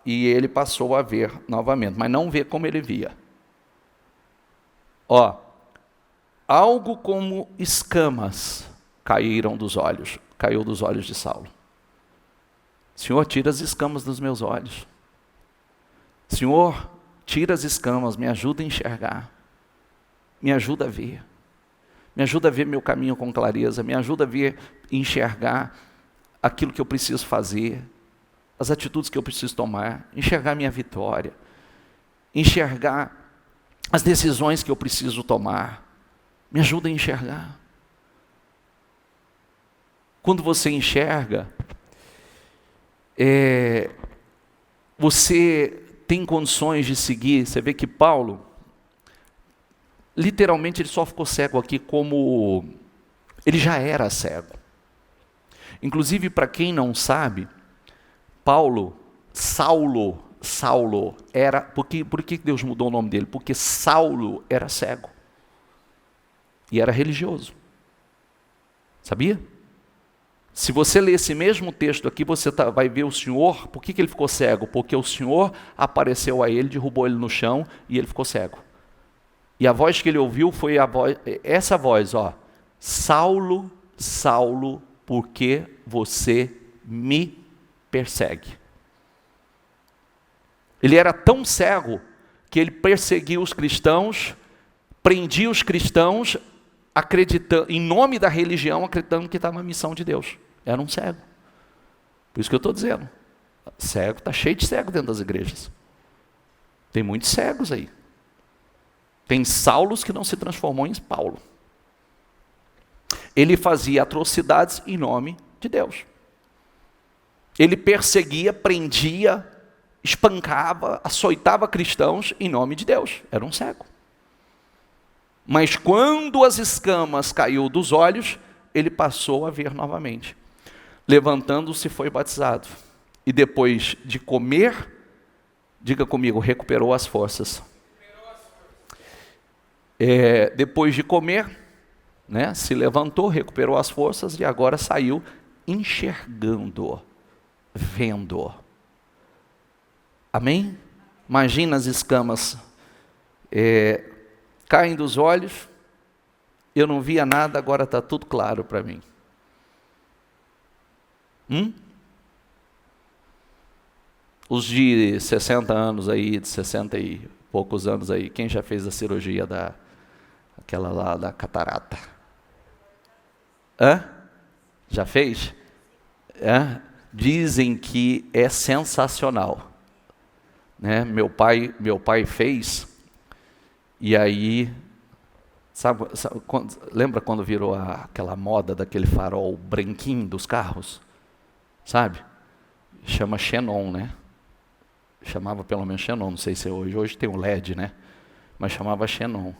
E ele passou a ver novamente, mas não vê como ele via. Algo como escamas caiu dos olhos de Saulo. Senhor, tira as escamas dos meus olhos. Senhor, tira as escamas, me ajuda a enxergar. Me ajuda a ver. Me ajuda a ver meu caminho com clareza. Me ajuda a ver, enxergar aquilo que eu preciso fazer. As atitudes que eu preciso tomar. Enxergar minha vitória. Enxergar as decisões que eu preciso tomar. Me ajuda a enxergar. Quando você enxerga, você tem condições de seguir. Você vê que Paulo, literalmente ele só ficou cego aqui como ele já era cego. Inclusive, para quem não sabe, Saulo era, por que Deus mudou o nome dele? Porque Saulo era cego. E era religioso. Sabia? Se você ler esse mesmo texto aqui, você vai ver o Senhor, por que ele ficou cego? Porque o Senhor apareceu a ele, derrubou ele no chão e ele ficou cego. E a voz que ele ouviu foi essa voz, Saulo, Saulo, por que você me persegue? Ele era tão cego que ele perseguia os cristãos, prendia os cristãos, acreditando, em nome da religião, acreditando que estava na missão de Deus. Era um cego. Por isso que eu estou dizendo. Cego, está cheio de cego dentro das igrejas. Tem muitos cegos aí. Tem Saulos que não se transformou em Paulo. Ele fazia atrocidades em nome de Deus. Ele perseguia, prendia, espancava, açoitava cristãos em nome de Deus. Era um cego. Mas quando as escamas caiu dos olhos, ele passou a ver novamente. Levantando-se, foi batizado. E depois de comer, diga comigo, recuperou as forças. Depois de comer, se levantou, recuperou as forças e agora saiu enxergando, vendo. Amém? Imagina as escamas caem dos olhos, eu não via nada, agora está tudo claro para mim. Os de 60 anos aí, de 60 e poucos anos aí, quem já fez a cirurgia aquela lá da catarata? Já fez? Dizem que é sensacional, né? Meu pai fez, e aí, lembra quando virou aquela moda daquele farol branquinho dos carros? Sabe? Chama xenon, né? Chamava pelo menos xenon, não sei se é hoje tem o LED, né? Mas chamava xenon.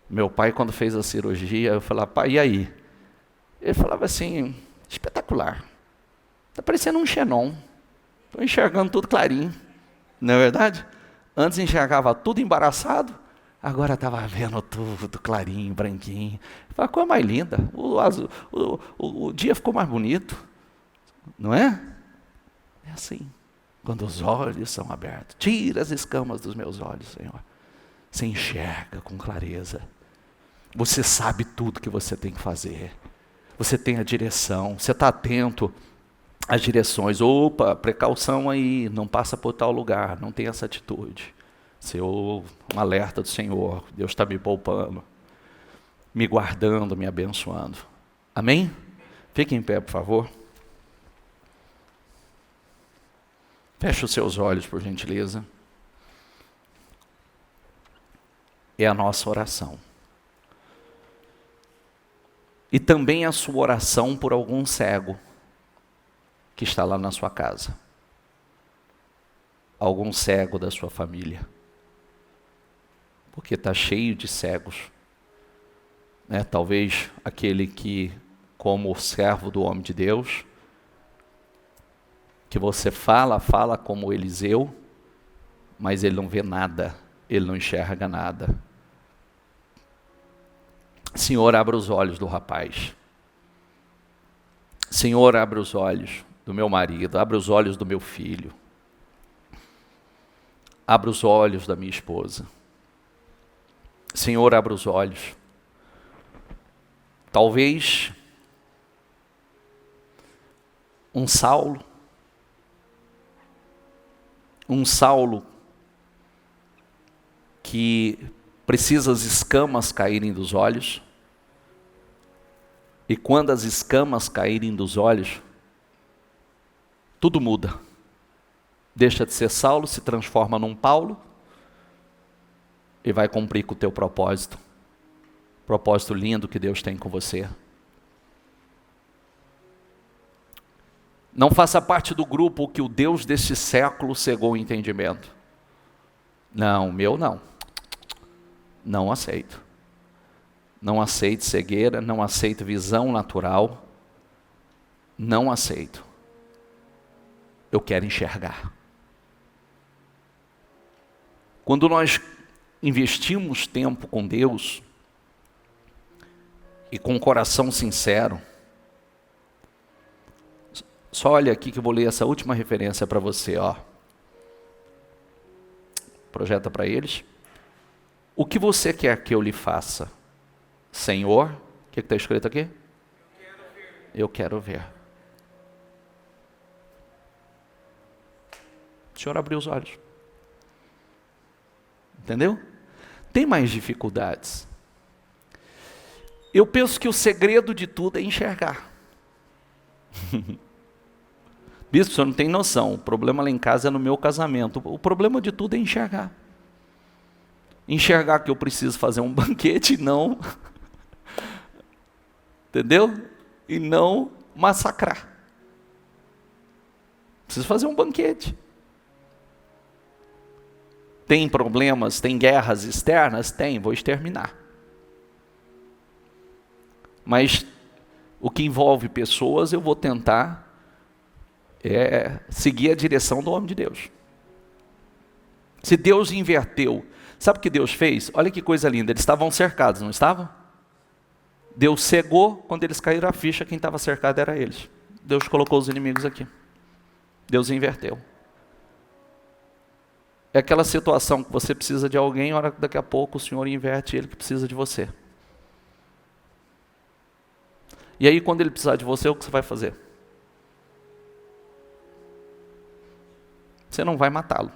Meu pai, quando fez a cirurgia, eu falava, pai, e aí? Ele falava assim, espetacular. Está parecendo um xenon. Estou enxergando tudo clarinho. Não é verdade? Antes enxergava tudo embaraçado, agora estava vendo tudo clarinho, branquinho. A cor mais linda. O dia ficou mais bonito. Não é? É assim. Quando os olhos são abertos. Tira as escamas dos meus olhos, Senhor. Você enxerga com clareza. Você sabe tudo que você tem que fazer. Você tem a direção. Você está atento às direções. Opa, precaução aí. Não passa por tal lugar. Não tem essa atitude. Um alerta do Senhor. Deus está me poupando. Me guardando, me abençoando. Amém? Fique em pé, por favor. Feche os seus olhos, por gentileza. É a nossa oração. E também a sua oração por algum cego que está lá na sua casa. Algum cego da sua família. Porque está cheio de cegos. Né? Talvez aquele que, como servo do homem de Deus, que você fala como Eliseu, mas ele não vê nada, ele não enxerga nada. Senhor, abra os olhos do rapaz. Senhor, abra os olhos do meu marido, abra os olhos do meu filho. Abra os olhos da minha esposa. Senhor, abra os olhos. Talvez um Saulo que precisa as escamas caírem dos olhos, e quando as escamas caírem dos olhos, tudo muda. Deixa de ser Saulo, se transforma num Paulo, e vai cumprir com o teu propósito. Propósito lindo que Deus tem com você. Não faça parte do grupo que o Deus deste século cegou o entendimento. Não, meu não. Não aceito. Não aceito cegueira, não aceito visão natural. Não aceito. Eu quero enxergar. Quando nós investimos tempo com Deus, e com um coração sincero, só olha aqui que eu vou ler essa última referência para você, ó. Projeta para eles. O que você quer que eu lhe faça? Senhor, o que está escrito aqui? Eu quero ver. O Senhor abriu os olhos. Entendeu? Tem mais dificuldades. Eu penso que o segredo de tudo é enxergar. Bispo, o senhor não tem noção. O problema lá em casa é no meu casamento. O problema de tudo é enxergar. Enxergar que eu preciso fazer um banquete e não... Entendeu? E não massacrar. Preciso fazer um banquete. Tem problemas, tem guerras externas? Tem, vou exterminar. Mas o que envolve pessoas, eu vou tentar seguir a direção do homem de Deus. Se Deus inverteu, sabe o que Deus fez? Olha que coisa linda, eles estavam cercados, não estavam? Deus cegou, quando eles caíram a ficha, quem estava cercado era eles. Deus colocou os inimigos aqui. Deus inverteu. É aquela situação que você precisa de alguém, a hora que daqui a pouco o Senhor inverte ele que precisa de você. E aí quando ele precisar de você, o que você vai fazer? Você não vai matá-lo.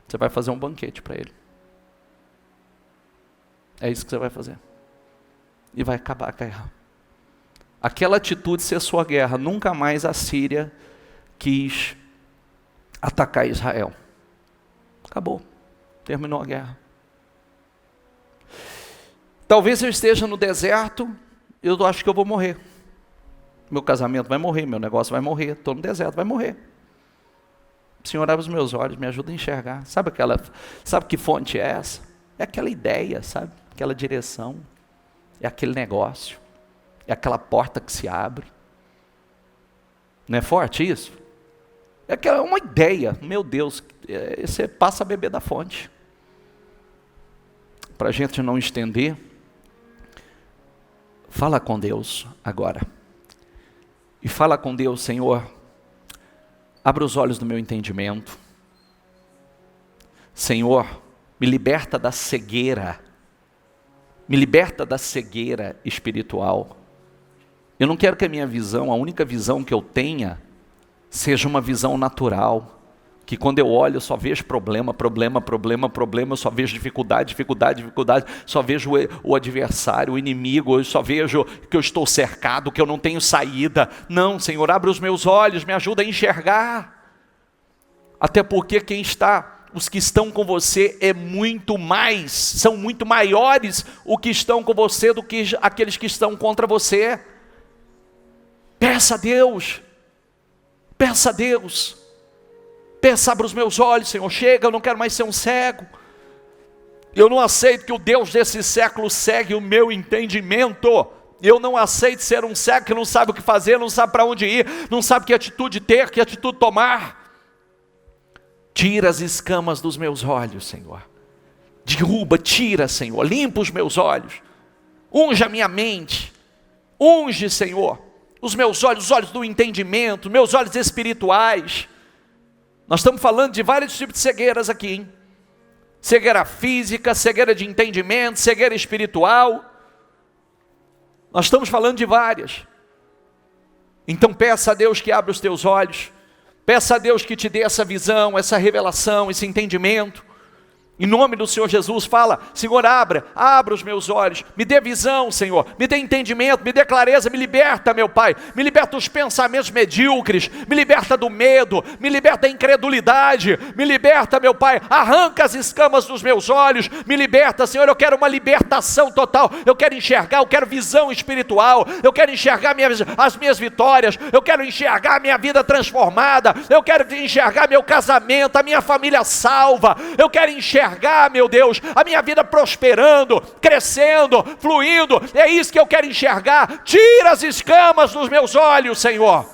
Você vai fazer um banquete para ele. É isso que você vai fazer. E vai acabar a guerra. Aquela atitude ser sua guerra. Nunca mais a Síria quis atacar Israel. Acabou. Terminou a guerra. Talvez eu esteja no deserto, eu acho que eu vou morrer. Meu casamento vai morrer, meu negócio vai morrer, estou no deserto, vai morrer. Senhor, abre os meus olhos, me ajuda a enxergar. Sabe que fonte é essa? É aquela ideia, sabe? Aquela direção. É aquele negócio. É aquela porta que se abre. Não é forte isso? É uma ideia. Meu Deus, você passa a beber da fonte. Para a gente não estender, fala com Deus agora. E fala com Deus, Senhor, abra os olhos do meu entendimento. Senhor, me liberta da cegueira. Me liberta da cegueira espiritual. Eu não quero que a minha visão, a única visão que eu tenha, seja uma visão natural. Que quando eu olho eu só vejo problema, eu só vejo dificuldade, só vejo o adversário, o inimigo, eu só vejo que eu estou cercado, que eu não tenho saída. Não, Senhor, abre os meus olhos, me ajuda a enxergar. Até porque os que estão com você são muito maiores os que estão com você do que aqueles que estão contra você. Peça a Deus, abra os meus olhos, Senhor, chega, eu não quero mais ser um cego. Eu não aceito que o Deus desse século cegue o meu entendimento. Eu não aceito ser um cego que não sabe o que fazer, não sabe para onde ir, não sabe que atitude ter, que atitude tomar. Tira as escamas dos meus olhos, Senhor. Derruba, tira, Senhor, limpa os meus olhos. Unge a minha mente. Unge, Senhor, os meus olhos, os olhos do entendimento, meus olhos espirituais. Nós estamos falando de vários tipos de cegueiras aqui, hein? Cegueira física, cegueira de entendimento, cegueira espiritual. Nós estamos falando de várias. Então peça a Deus que abra os teus olhos. Peça a Deus que te dê essa visão, essa revelação, esse entendimento. Em nome do Senhor Jesus, fala, Senhor, abra os meus olhos, me dê visão, Senhor, me dê entendimento, me dê clareza, me liberta, meu Pai, me liberta dos pensamentos medíocres, me liberta do medo, me liberta da incredulidade, me liberta, meu Pai, arranca as escamas dos meus olhos, me liberta, Senhor, eu quero uma libertação total, eu quero enxergar, eu quero visão espiritual, eu quero enxergar as minhas vitórias, eu quero enxergar a minha vida transformada, eu quero enxergar meu casamento, a minha família salva, eu quero enxergar, meu Deus, a minha vida prosperando, crescendo, fluindo, é isso que eu quero enxergar. Tira as escamas dos meus olhos, Senhor.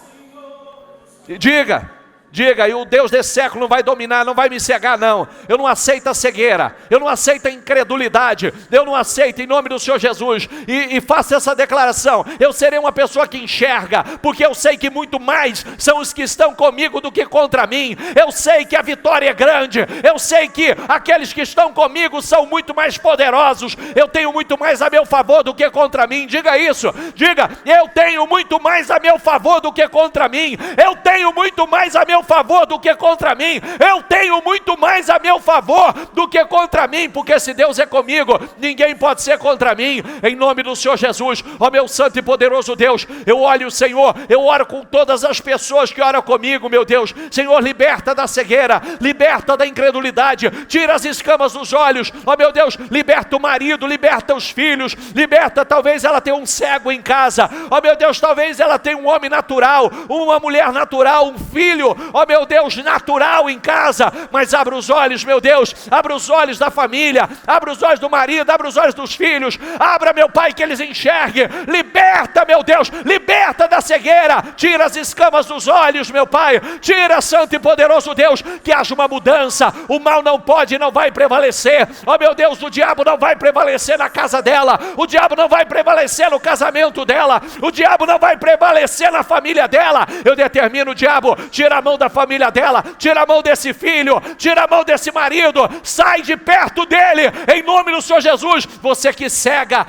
Diga, e o Deus desse século não vai dominar, não vai me cegar não. Eu não aceito a cegueira, eu não aceito a incredulidade, eu não aceito, em nome do Senhor Jesus. E faça essa declaração, eu serei uma pessoa que enxerga, porque eu sei que muito mais são os que estão comigo do que contra mim. Eu sei que a vitória é grande, eu sei que aqueles que estão comigo são muito mais poderosos. Eu tenho muito mais a meu favor do que contra mim. Diga isso, diga, eu tenho muito mais a meu favor do que contra mim. Eu tenho muito mais a meu favor do que contra mim. Eu tenho muito mais a meu favor do que contra mim, porque se Deus é comigo, ninguém pode ser contra mim. Em nome do Senhor Jesus, ó meu santo e poderoso Deus, eu olho, Senhor, eu oro com todas as pessoas que oram comigo, meu Deus. Senhor, liberta da cegueira, liberta da incredulidade, tira as escamas dos olhos, ó meu Deus, liberta o marido, liberta os filhos, liberta, talvez ela tenha um cego em casa, ó meu Deus, talvez ela tenha um homem natural, uma mulher natural, um filho, ó meu Deus, natural em casa, mas abra os olhos, meu Deus, abra os olhos da família, abra os olhos do marido, abra os olhos dos filhos, abra, meu Pai, que eles enxerguem, liberta, meu Deus, liberta da cegueira, tira as escamas dos olhos, meu Pai, tira, santo e poderoso Deus, que haja uma mudança, o mal não pode e não vai prevalecer, ó meu Deus, o diabo não vai prevalecer na casa dela, o diabo não vai prevalecer no casamento dela, o diabo não vai prevalecer na família dela. Eu determino, o diabo, tira a mão da família dela, tira a mão desse filho, tira a mão desse marido, sai de perto dele, em nome do Senhor Jesus. Você que cega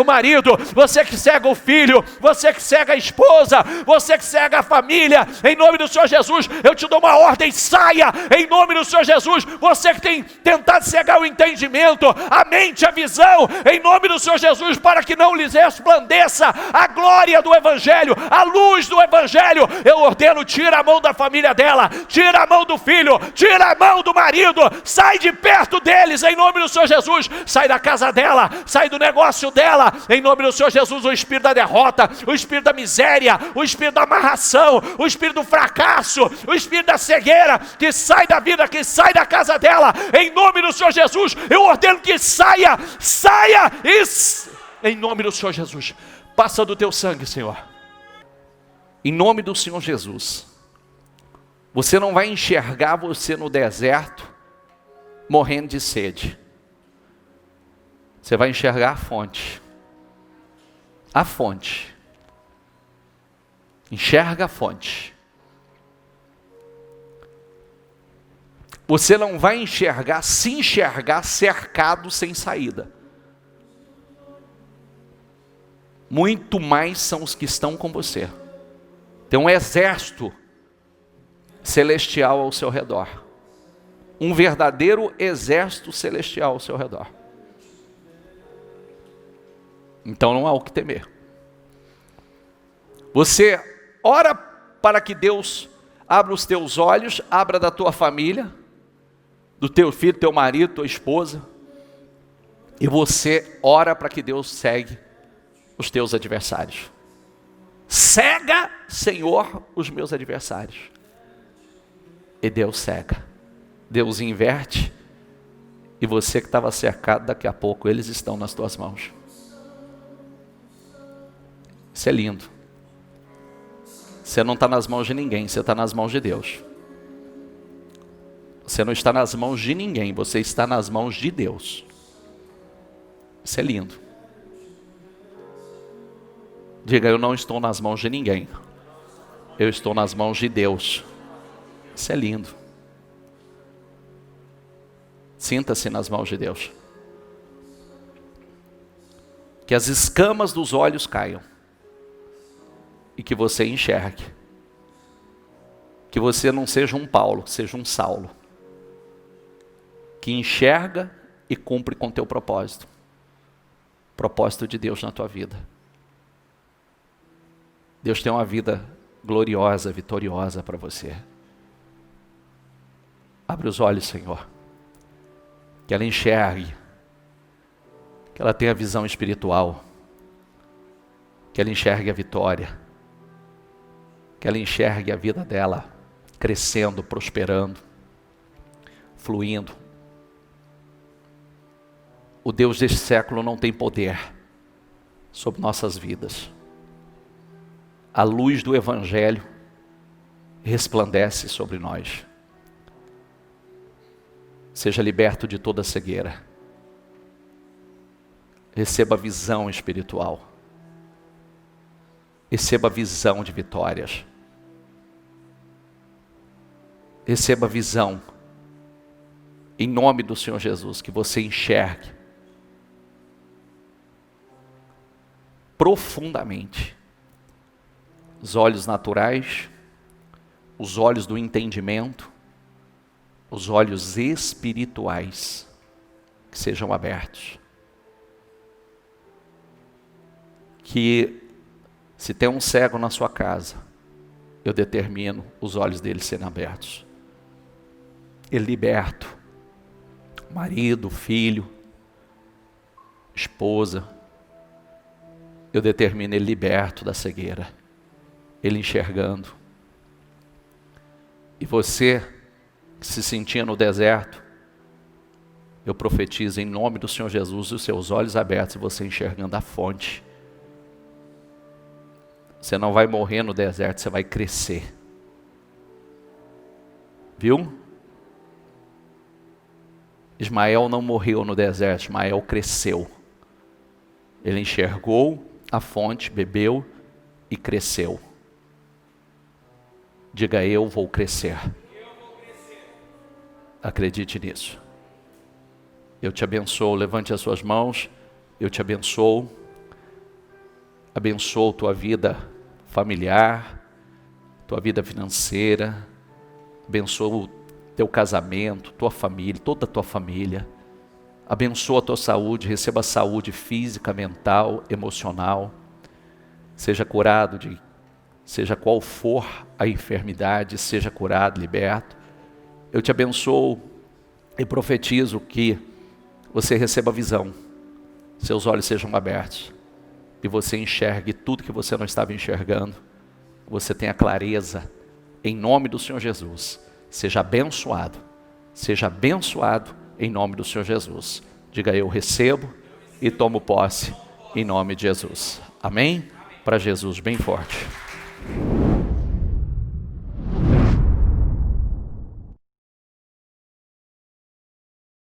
o marido, você que cega o filho, você que cega a esposa, você que cega a família, em nome do Senhor Jesus, eu te dou uma ordem, saia, em nome do Senhor Jesus. Você que tem tentado cegar o entendimento, a mente, a visão, em nome do Senhor Jesus, para que não lhes resplandeça a glória do Evangelho, a luz do Evangelho, eu ordeno, tira a mão da família dela, tira a mão do filho, tira a mão do marido, sai de perto deles, em nome do Senhor Jesus, sai da casa dela, sai do negócio dela, em nome do Senhor Jesus. O espírito da derrota, o espírito da miséria, o espírito da amarração, o espírito do fracasso, o espírito da cegueira, que sai da vida, que sai da casa dela, em nome do Senhor Jesus, eu ordeno que saia, em nome do Senhor Jesus. Passa do teu sangue, Senhor, em nome do Senhor Jesus. Você não vai enxergar você no deserto morrendo de sede. Você vai enxergar a fonte. A fonte. Enxerga a fonte. Você não vai se enxergar cercado sem saída. Muito mais são os que estão com você. Tem um exército celestial ao seu redor. Um verdadeiro exército celestial ao seu redor. Então não há o que temer. Você ora para que Deus abra os teus olhos, abra da tua família, do teu filho, teu marido, tua esposa. E você ora para que Deus cegue os teus adversários. Cega, Senhor, os meus adversários. E Deus cega. Deus inverte. E você que estava cercado, daqui a pouco eles estão nas tuas mãos. Isso é lindo. Você não está nas mãos de ninguém, você está nas mãos de Deus. Você não está nas mãos de ninguém, você está nas mãos de Deus. Isso é lindo. Diga, eu não estou nas mãos de ninguém. Eu estou nas mãos de Deus. Isso é lindo. Sinta-se nas mãos de Deus. Que as escamas dos olhos caiam. E que você enxergue. Que você não seja um Paulo, seja um Saulo. Que enxerga e cumpre com teu propósito. Propósito de Deus na tua vida. Deus tem uma vida gloriosa, vitoriosa para você. Abre os olhos, Senhor. Que ela enxergue. Que ela tenha visão espiritual. Que ela enxergue a vitória. Que ela enxergue a vida dela crescendo, prosperando, fluindo. O Deus deste século não tem poder sobre nossas vidas. A luz do Evangelho resplandece sobre nós. Seja liberto de toda cegueira. Receba visão espiritual. Receba visão de vitórias. Receba visão. Em nome do Senhor Jesus, que você enxergue profundamente os olhos naturais, os olhos do entendimento, os olhos espirituais, que sejam abertos. Que se tem um cego na sua casa, eu determino os olhos dele serem abertos. Ele liberto, marido, filho, esposa, eu determino ele liberto da cegueira, ele enxergando. E você, que se sentia no deserto, eu profetizo em nome do Senhor Jesus, os seus olhos abertos e você enxergando a fonte. Você não vai morrer no deserto, você vai crescer. Viu? Ismael não morreu no deserto, Ismael cresceu. Ele enxergou a fonte, bebeu e cresceu. Diga: eu vou crescer. Acredite nisso. Eu te abençoo. Levante as suas mãos. Eu te abençoo. Abençoo tua vida familiar, tua vida financeira. Abençoo teu casamento, tua família, toda a tua família. Abençoa a tua saúde. Receba saúde física, mental, emocional. Seja curado seja qual for a enfermidade, seja curado, liberto. Eu te abençoo e profetizo que você receba visão, seus olhos sejam abertos e você enxergue tudo que você não estava enxergando. Você tenha clareza, em nome do Senhor Jesus. Seja abençoado em nome do Senhor Jesus. Diga: eu recebo e tomo posse em nome de Jesus. Amém? Para Jesus, bem forte.